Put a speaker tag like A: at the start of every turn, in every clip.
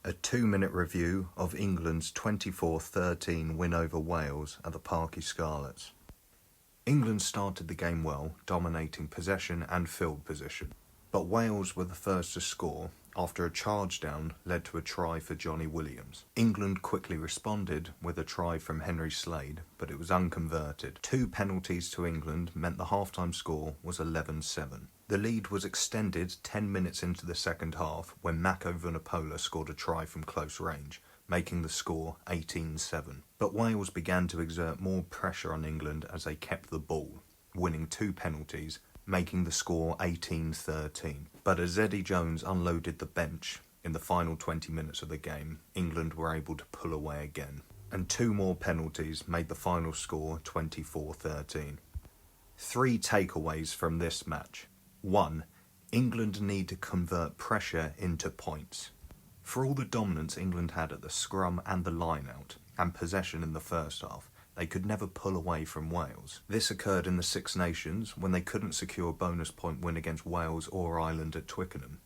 A: A 2-minute review of England's 24-13 win over Wales at the Parc Scarlets. England started the game well, dominating possession and field position. But Wales were the first to score after a charge down led to a try for Johnny Williams. England quickly responded with a try from Henry Slade, but it was unconverted. 2 penalties to England meant the half-time score was 11-7. The lead was extended 10 minutes into the second half when Mako Vunipola scored a try from close range, making the score 18-7. But Wales began to exert more pressure on England as they kept the ball, winning 2 penalties, making the score 18-13. But as Eddie Jones unloaded the bench in the final 20 minutes of the game, England were able to pull away again. And 2 more penalties made the final score 24-13. 3 takeaways from this match. 1. England need to convert pressure into points. For all the dominance England had at the scrum and the line-out, and possession in the first half, they could never pull away from Wales. This occurred in the Six Nations when they couldn't secure a bonus point win against Wales or Ireland at Twickenham,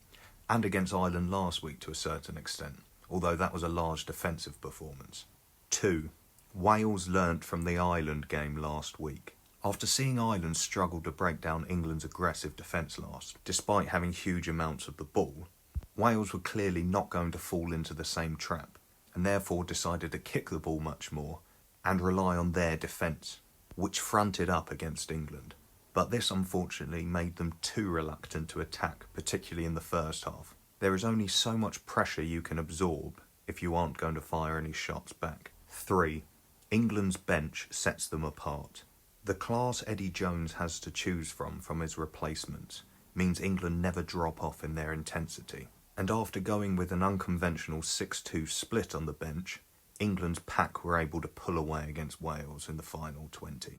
A: and against Ireland last week to a certain extent, although that was a large defensive performance. 2. Wales learnt from the Ireland game last week. After seeing Ireland struggle to break down England's aggressive defence last, despite having huge amounts of the ball, Wales were clearly not going to fall into the same trap, and therefore decided to kick the ball much more and rely on their defence, which fronted up against England. But this unfortunately made them too reluctant to attack, particularly in the first half. There is only so much pressure you can absorb if you aren't going to fire any shots back. 3. England's bench sets them apart. The class Eddie Jones has to choose from his replacements means England never drop off in their intensity. And after going with an unconventional 6-2 split on the bench, England's pack were able to pull away against Wales in the final 20.